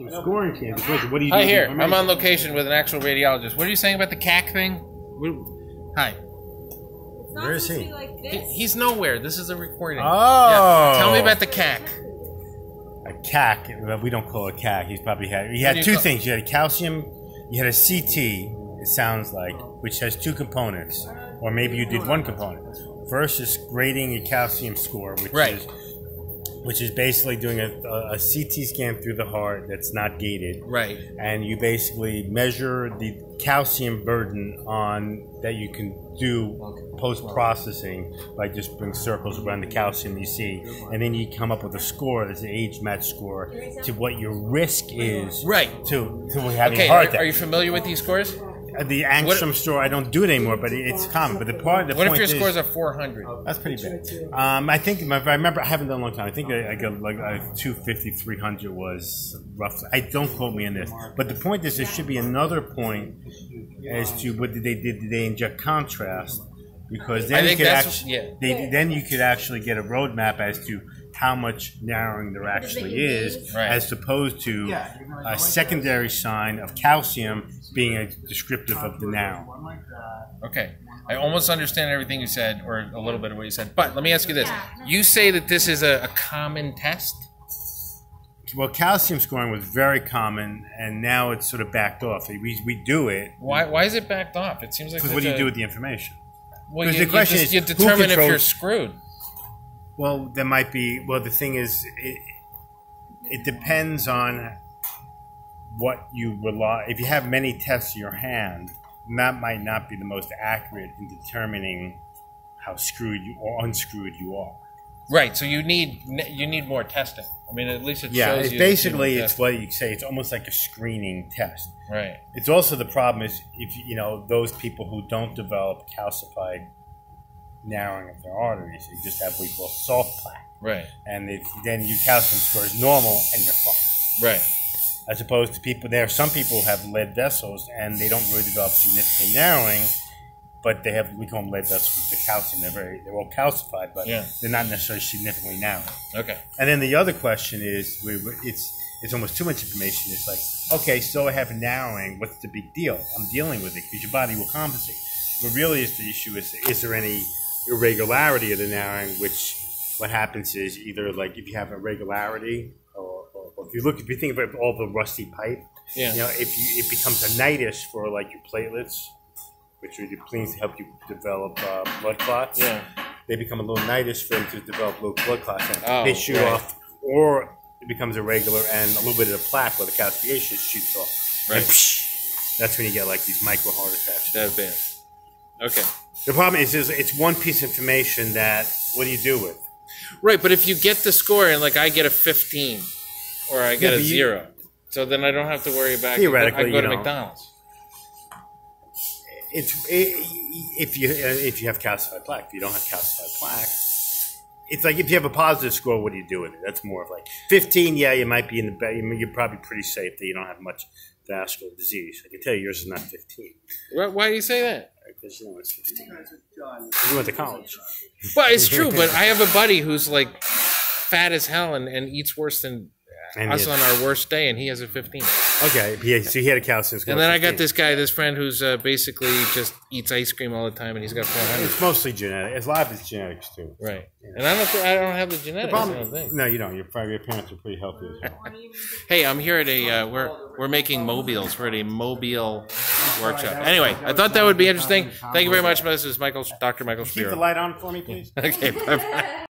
calcium scoring can. What do you do? Hi, here. I'm on location with an actual radiologist. What are you saying about the CAC thing? Hi. Where is he? Like He's nowhere. This is a recording. Oh. Yeah. Tell me about the CAC. A CAC. We don't call it CAC. He had two things. You had a calcium. You had a CT. It sounds like, which has two components, or maybe you did one component. First is grading a calcium score, which is basically doing a CT scan through the heart that's not gated. Right. And you basically measure the calcium burden that you can do post-processing by just doing circles around the calcium you see. And then you come up with a score that's an age-matched score to what your risk is to having a heart attack. Are you familiar with these scores? The angstrom score, I don't do it anymore, but it's common. But what if your scores are 400? That's pretty bad. I think, if I remember, I haven't done a long time. I think I got like 250, 300 was roughly. Then quote me on this. But the point is, there should be another point as to what did they inject contrast? Because then you could actually get a roadmap as to how much narrowing there actually is, as opposed to a secondary sign of calcium being a descriptive of the narrowing. Okay. I almost understand everything you said, or a little bit of what you said. But let me ask you this. You say that this is a common test? Well, calcium scoring was very common, and now it's sort of backed off. We do it. Why is it backed off? It seems like because what do you do with the information? Well, the question is, you determine if you're screwed. Well, there might be. Well, the thing is, it depends on what you rely. If you have many tests in your hand, that might not be the most accurate in determining how screwed you or unscrewed you are. Right. So you need more testing. I mean, at least it shows you. Basically, it's what you say. It's almost like a screening test. Right. It's also the problem is if those people who don't develop calcified narrowing of their arteries, they just have what we call soft plaque. Right. And then your calcium score is normal, and you're fucked. Right. As opposed to some people who have lead vessels and they don't really develop significant narrowing, but we call them lead vessels with the calcium. They're all calcified, but they're not necessarily significantly narrow. Okay. And then the other question is, it's almost too much information. It's like, okay, so I have narrowing. What's the big deal? I'm dealing with it because your body will compensate. But really, the issue is there any irregularity of the narrowing? Which what happens is either like if you have irregularity, or if you think about all the rusty pipe, it becomes a nidus for like your platelets, which are the things to help you develop blood clots. Yeah. They become a little nidus for them to develop little blood clots, and they shoot off, or it becomes irregular and a little bit of the plaque where the calcification shoots off. Right. And that's when you get like these micro heart attacks. That's bad. Okay. The problem is it's one piece of information that what do you do with? Right, but if you get the score and like I get a 15 or I get a 0, so then I don't have to worry about theoretically. I go to McDonald's. If you have calcified plaque, if you don't have calcified plaque, it's like if you have a positive score, what do you do with it? That's more of like 15. Yeah, you might be in the bed. You're probably pretty safe that you don't have much vascular disease. I can tell you yours is not 15. Why do you say that? Because it's 15. You went to college. Well, it's true, but I have a buddy who's like fat as hell and eats worse than us on our worst day, and he has a 15. Okay, so he had a calcium score. And then I got this friend who's basically just eats ice cream all the time, and he's got 400. It's mostly genetic. A lot of it's genetics too. Right. Yeah. And I don't have the genetics. No, you don't. Your parents are pretty healthy as well. Hey, I'm here at we're making mobiles. We're at a mobile workshop. Anyway, I thought that would be interesting. Thank you very much. This is Dr. Michael Spiro. Keep the light on for me, please. Okay, bye-bye.